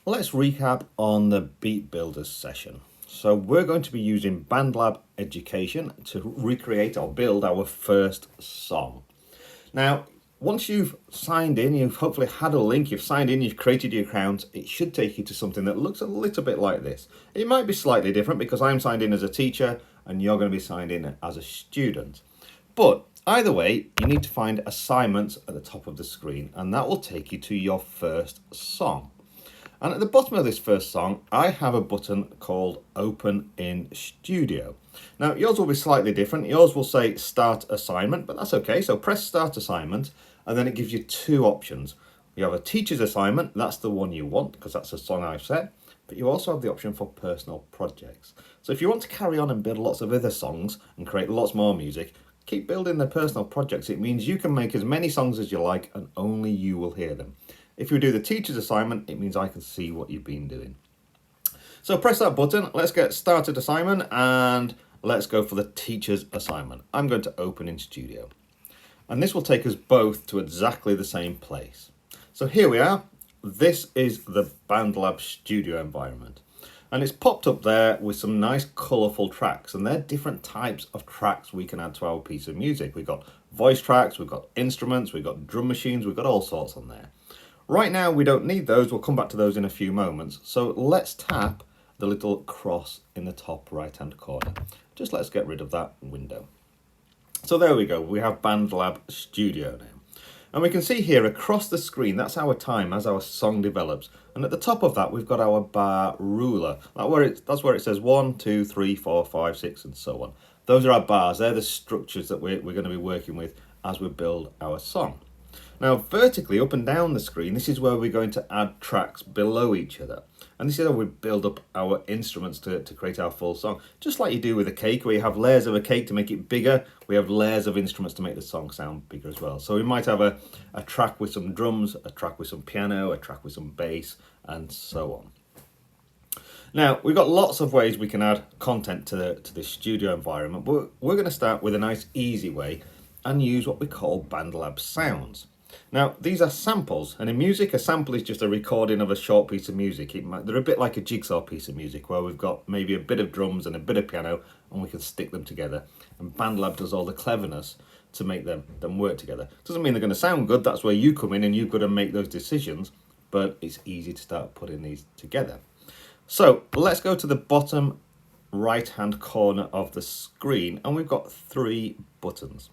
Let's recap on the Beat Builders session. So we're going to be using BandLab Education to recreate or build our first song. Now, once you've signed in, you've hopefully had a link, you've signed in, you've created your account, it should take you to something that looks a little bit like this. It might be slightly different because I'm signed in as a teacher and you're going to be signed in as a student. But either way, you need to find assignments at the top of the screen, and that will take you to your first song. And at the bottom of this first song, I have a button called Open in Studio. Now, yours will be slightly different. Yours will say Start Assignment, but that's okay. So press Start Assignment, and then it gives you two options. You have a teacher's assignment, that's the one you want, because that's the song I've set. But you also have the option for personal projects. So if you want to carry on and build lots of other songs and create lots more music, keep building the personal projects. It means you can make as many songs as you like, and only you will hear them. If you do the teacher's assignment, it means I can see what you've been doing. So press that button, let's get started assignment, and let's go for the teacher's assignment. I'm going to open in Studio. And this will take us both to exactly the same place. So here we are. This is the BandLab Studio environment. And it's popped up there with some nice colourful tracks, and they're different types of tracks we can add to our piece of music. We've got voice tracks, we've got instruments, we've got drum machines, we've got all sorts on there. Right now we don't need those, we'll come back to those in a few moments. So let's tap the little cross in the top right hand corner. Just let's get rid of that window. So there we go, we have BandLab Studio now. And we can see here across the screen, that's our time as our song develops. And at the top of that, we've got our bar ruler. That's where it says 1, 2, 3, 4, 5, 6, and so on. Those are our bars, they're the structures that we're going to be working with as we build our song. Now, vertically up and down the screen, this is where we're going to add tracks below each other. And this is how we build up our instruments to create our full song. Just like you do with a cake, where you have layers of a cake to make it bigger, we have layers of instruments to make the song sound bigger as well. So we might have a track with some drums, a track with some piano, a track with some bass, and so on. Now, we've got lots of ways we can add content to this studio environment, but we're going to start with a nice easy way and use what we call BandLab sounds. Now, these are samples, and in music, a sample is just a recording of a short piece of music. They're a bit like a jigsaw piece of music, where we've got maybe a bit of drums and a bit of piano, and we can stick them together. And BandLab does all the cleverness to make them work together. Doesn't mean they're going to sound good, that's where you come in and you've got to make those decisions, but it's easy to start putting these together. So, let's go to the bottom right-hand corner of the screen, and we've got 3 buttons.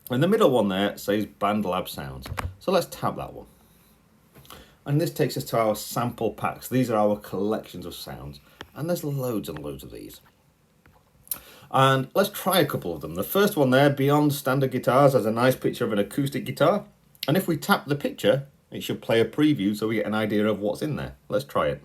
And the middle one there says BandLab Sounds. So let's tap that one. And this takes us to our sample packs. These are our collections of sounds. And there's loads and loads of these. And let's try a couple of them. The first one there, Beyond Standard Guitars, has a nice picture of an acoustic guitar. And if we tap the picture, it should play a preview so we get an idea of what's in there. Let's try it.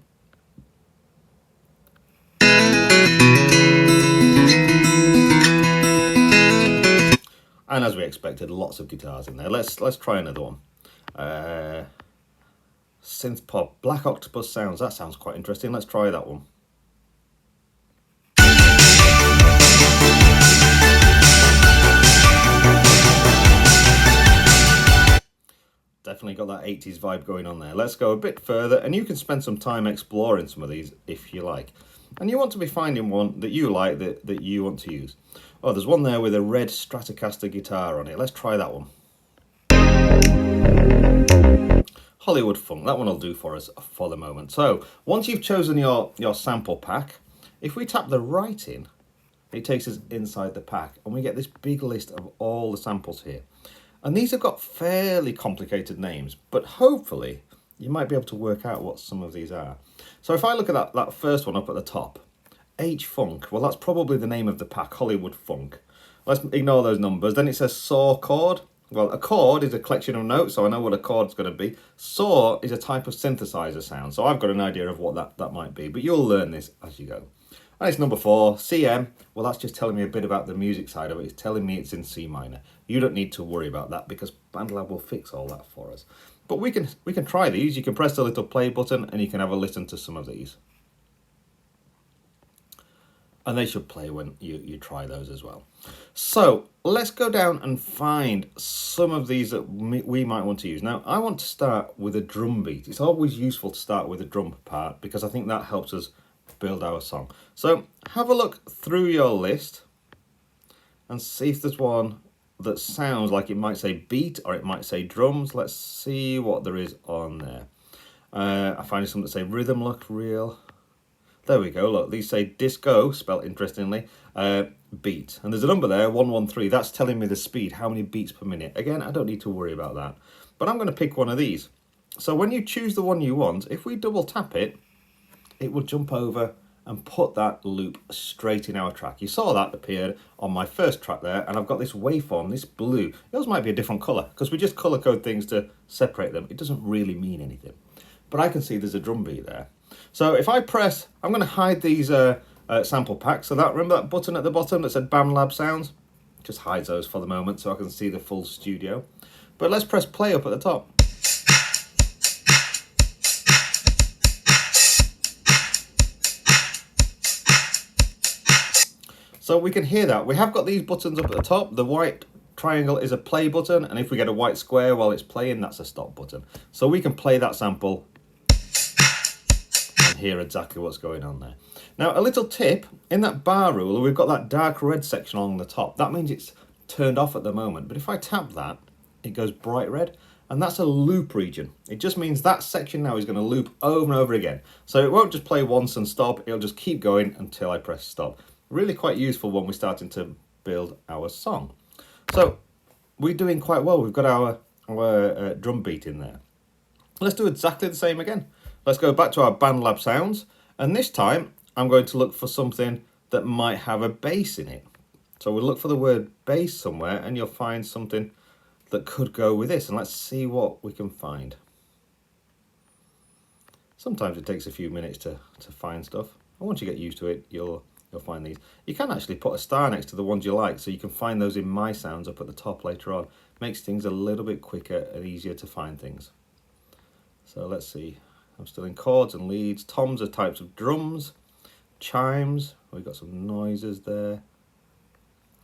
And as we expected, lots of guitars in there. Let's try another one. Synth pop, Black Octopus Sounds. That sounds quite interesting. Let's try that one. Definitely got that 80s vibe going on there. Let's go a bit further, and you can spend some time exploring some of these if you like. And you want to be finding one that you like, that you want to use. Oh, there's one there with a red Stratocaster guitar on it. Let's try that one. Hollywood Funk, that one will do for us for the moment. So, once you've chosen your sample pack, if we tap the right in, it takes us inside the pack, and we get this big list of all the samples here. And these have got fairly complicated names, but hopefully you might be able to work out what some of these are. So if I look at that first one up at the top, H-Funk, well, that's probably the name of the pack, Hollywood Funk. Let's ignore those numbers. Then it says saw chord. Well, a chord is a collection of notes, so I know what a chord's going to be. Saw is a type of synthesizer sound, so I've got an idea of what that might be, but you'll learn this as you go. And it's number 4, CM. Well, that's just telling me a bit about the music side of it. It's telling me it's in C minor. You don't need to worry about that because BandLab will fix all that for us. But we can try these. You can press the little play button and you can have a listen to some of these. and they should play when you try those as well. So let's go down and find some of these that we might want to use. Now, I want to start with a drum beat. It's always useful to start with a drum part because I think that helps us build our song. So have a look through your list and see if there's one that sounds like it might say beat or it might say drums. Let's see what there is on there. I find some that say rhythm look real. There we go, look, these say disco, spelled interestingly, beat. And there's a number there, 113, that's telling me the speed, how many beats per minute. Again, I don't need to worry about that. But I'm going to pick one of these. So when you choose the one you want, if we double tap it, it will jump over and put that loop straight in our track. You saw that appeared on my first track there, and I've got this waveform, this blue. Yours might be a different colour, because we just colour code things to separate them. It doesn't really mean anything. But I can see there's a drum beat there. So if I press, I'm going to hide these sample packs. So that, remember that button at the bottom that said BandLab Sounds? Just hides those for the moment so I can see the full studio. But let's press play up at the top. So we can hear that. We have got these buttons up at the top. The white triangle is a play button, and if we get a white square while it's playing, that's a stop button. So we can play that sample and hear exactly what's going on there. Now, a little tip, in that bar ruler, we've got that dark red section along the top. That means it's turned off at the moment, but if I tap that, it goes bright red, and that's a loop region. It just means that section now is going to loop over and over again. So it won't just play once and stop, it'll just keep going until I press stop. Really quite useful when we're starting to build our song. So we're doing quite well. We've got our drum beat in there. Let's do exactly the same again. Let's go back to our BandLab Sounds, and this time I'm going to look for something that might have a bass in it. So we'll look for the word bass somewhere, and you'll find something that could go with this, and let's see what we can find. Sometimes it takes a few minutes to find stuff, and once you get used to it, you'll find these. You can actually put a star next to the ones you like, so you can find those in My Sounds up at the top later on. Makes things a little bit quicker and easier to find things. So let's see. I'm still in chords and leads. Toms are types of drums. Chimes. We've got some noises there.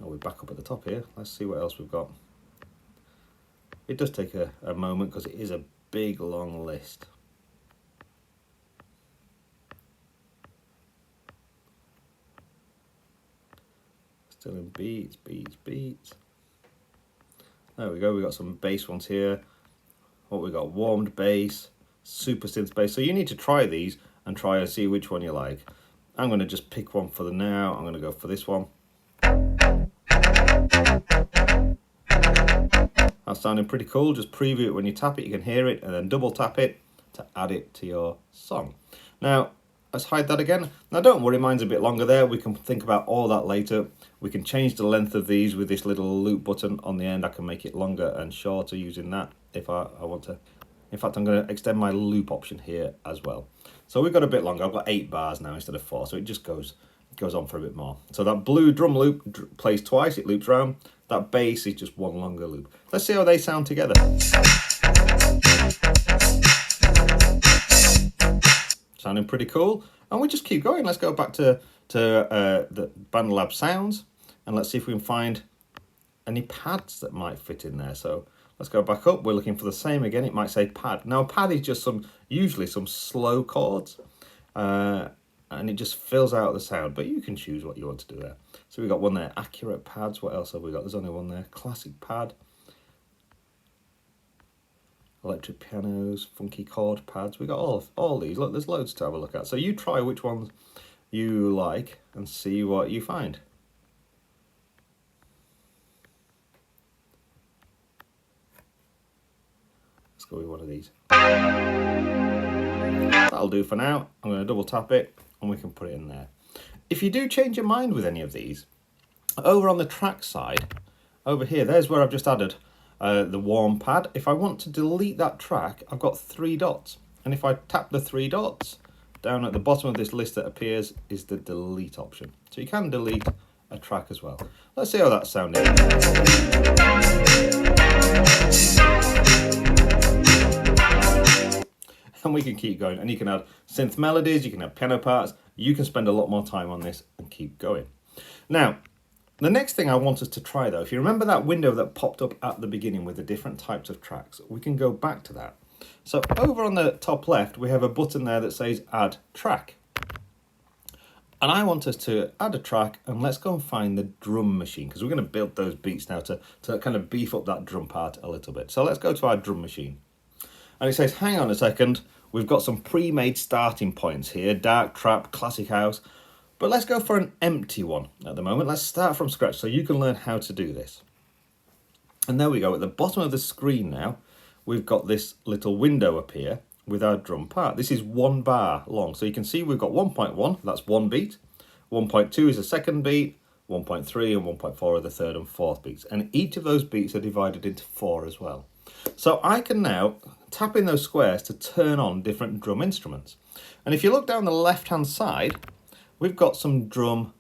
Oh, we're back up at the top here. Let's see what else we've got. It does take a moment because it is a big long list. Still in beats, beats, beats. There we go, we got some bass ones here. What we got, warmed bass, super synth bass. So you need to try these and try and see which one you like. I'm going to just pick one for the now. I'm going to go for this one. That's sounding pretty cool. Just preview it when you tap it, you can hear it, and then double tap it to add it to your song. Now, let's hide that again. Now don't worry, mine's a bit longer there. We can think about all that later. We can change the length of these with this little loop button on the end. I can make it longer and shorter using that if I want to. In fact, I'm going to extend my loop option here as well. So we've got a bit longer. I've got 8 bars now instead of 4, so it just goes on for a bit more. So that blue drum loop plays twice, it loops around. That bass is just one longer loop. Let's see how they sound together. Sounding pretty cool. And we just keep going. Let's go back to the BandLab Sounds, and let's see if we can find any pads that might fit in there. So let's go back up. We're looking for the same again. It might say pad. Now pad is just usually some slow chords, and it just fills out the sound, but you can choose what you want to do there. So we've got one there, accurate pads. What else have we got? There's only one there, classic pad. Electric pianos, funky chord pads. We got all these. Look, there's loads to have a look at. So you try which ones you like and see what you find. Let's go with one of these. That'll do for now. I'm going to double tap it and we can put it in there. If you do change your mind with any of these, over on the track side, over here, there's where I've just added the warm pad. If I want to delete that track, I've got 3 dots. And if I tap the 3 dots, down at the bottom of this list that appears is the delete option. So you can delete a track as well. Let's see how that's sounding. And we can keep going. And you can add synth melodies, you can have piano parts, you can spend a lot more time on this and keep going. Now, the next thing I want us to try though, if you remember that window that popped up at the beginning with the different types of tracks, we can go back to that. So over on the top left, we have a button there that says Add Track. And I want us to add a track, and let's go and find the drum machine, because we're going to build those beats now to kind of beef up that drum part a little bit. So let's go to our drum machine. And it says, hang on a second, we've got some pre-made starting points here, dark trap, classic house, but let's go for an empty one at the moment. Let's start from scratch so you can learn how to do this. And there we go, at the bottom of the screen now, we've got this little window up here with our drum part. This is 1 bar long, so you can see we've got 1.1, that's one beat, 1.2 is the second beat, 1.3 and 1.4 are the third and fourth beats, and each of those beats are divided into 4 as well. So I can now tap in those squares to turn on different drum instruments. And if you look down the left hand side, we've got some drum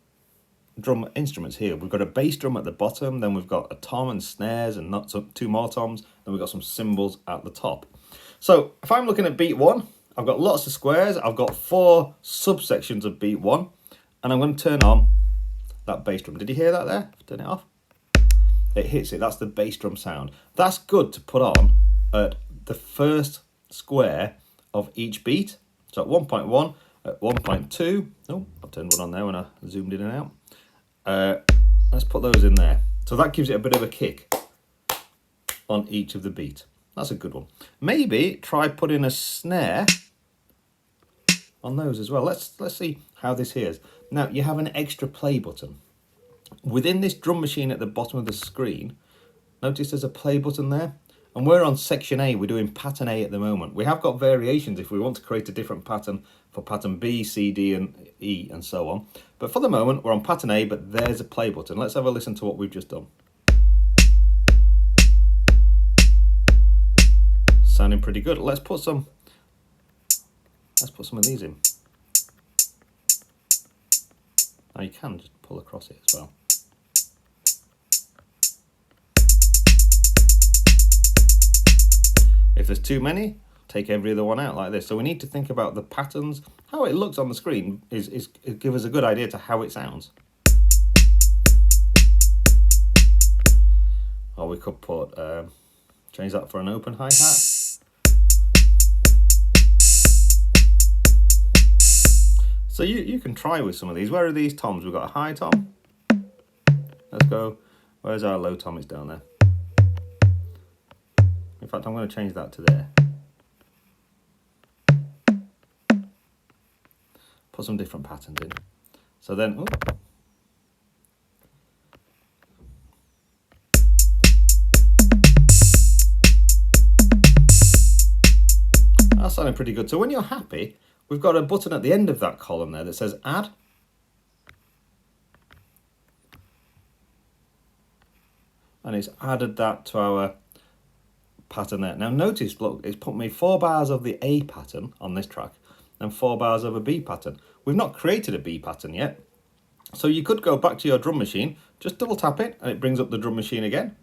instruments here. We've got a bass drum at the bottom, then we've got a tom and snares and not some, 2 more toms, then we've got some cymbals at the top. So if I'm looking at beat 1, I've got lots of squares, I've got 4 subsections of beat 1, and I'm going to turn on that bass drum. Did you hear that there? Turn it off. It hits it, that's the bass drum sound. That's good to put on at the first square of each beat. So at 1.1, at 1.2, oh, I turned one on there when I zoomed in and out. Let's put those in there. So that gives it a bit of a kick on each of the beats. That's a good one. Maybe try putting a snare on those as well. Let's see how this hears. Now you have an extra play button. Within this drum machine at the bottom of the screen, notice there's a play button there. And we're on section A, we're doing pattern A at the moment. We have got variations if we want to create a different pattern for pattern B, C, D and E and so on. But for the moment, we're on pattern A, but there's a play button. Let's have a listen to what we've just done. Sounding pretty good. Let's put some of these in. Now you can just pull across it as well. If there's too many, take every other one out like this. So we need to think about the patterns. How it looks on the screen is give us a good idea to how it sounds. Or we could put change that for an open hi-hat. So you can try with some of these. Where are these toms? We've got a high tom. Let's go. Where's our low tom? It's down there. In fact, I'm going to change that to there. Put some different patterns in. So then, that's sounding pretty good. So when you're happy, we've got a button at the end of that column there that says Add. And it's added that to our pattern there. Now notice, look, it's put me 4 bars of the A pattern on this track and 4 bars of a B pattern. We've not created a B pattern yet. So you could go back to your drum machine, just double tap it and it brings up the drum machine again.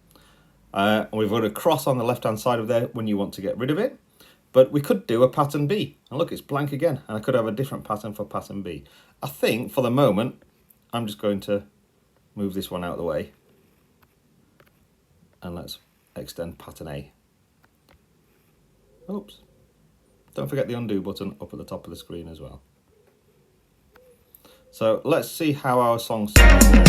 And we've got a cross on the left hand side of there when you want to get rid of it. But we could do a pattern B. And look, it's blank again. And I could have a different pattern for pattern B. I think for the moment, I'm just going to move this one out of the way. And let's extend pattern A. Oops. Don't forget the undo button up at the top of the screen as well. So let's see how our song sounds now.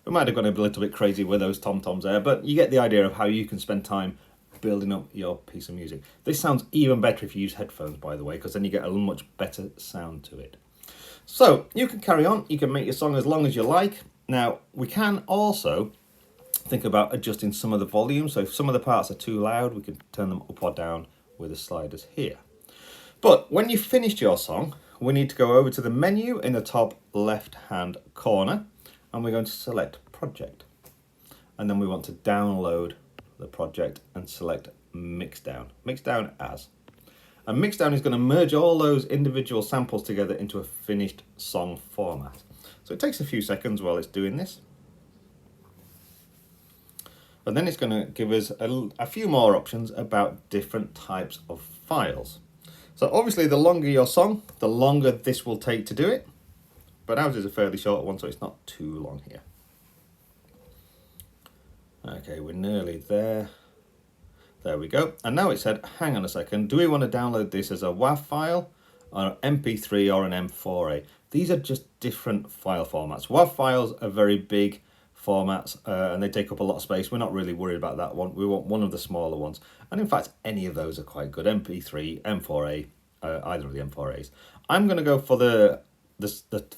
We might have gone a little bit crazy with those tom-toms there, but you get the idea of how you can spend time building up your piece of music. This sounds even better if you use headphones, by the way, because then you get a much better sound to it. So you can carry on, you can make your song as long as you like. Now we can also think about adjusting some of the volume. So if some of the parts are too loud, we can turn them up or down with the sliders here. But when you've finished your song, we need to go over to the menu in the top left hand corner and we're going to select project. And then we want to download the project and select Mixdown. Mixdown as. And Mixdown is going to merge all those individual samples together into a finished song format. So it takes a few seconds while it's doing this. But then it's going to give us a few more options about different types of files. So obviously the longer your song, the longer this will take to do it. But ours is a fairly short one, so it's not too long here. Okay, we're nearly there. There we go. And now it said, hang on a second, do we want to download this as a WAV file, or an MP3 or an M4A? These are just different file formats. WAV files are very big formats and they take up a lot of space. We're not really worried about that one. We want one of the smaller ones. And in fact, any of those are quite good. MP3, M4A, either of the M4As. I'm going to go for the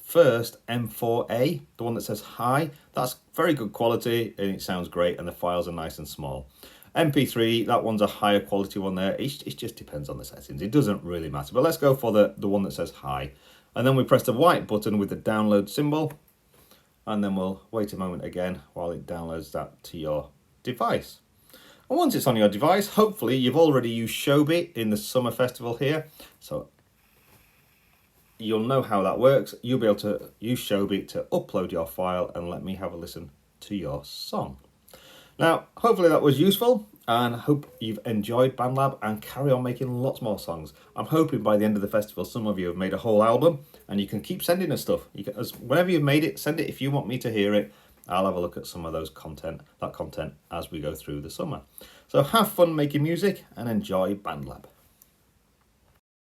first M4A, the one that says hi. That's very good quality and it sounds great and the files are nice and small. MP3, that one's a higher quality one there. It just depends on the settings. It doesn't really matter. But let's go for the one that says hi. And then we press the white button with the download symbol. And then we'll wait a moment again while it downloads that to your device. And once it's on your device, hopefully you've already used Showbit in the summer festival here. So you'll know how that works. You'll be able to use Showbit to upload your file and let me have a listen to your song. Now, hopefully that was useful and I hope you've enjoyed BandLab and carry on making lots more songs. I'm hoping by the end of the festival, some of you have made a whole album and you can keep sending us stuff. Whenever you've made it, send it if you want me to hear it. I'll have a look at some of that content as we go through the summer. So have fun making music and enjoy BandLab.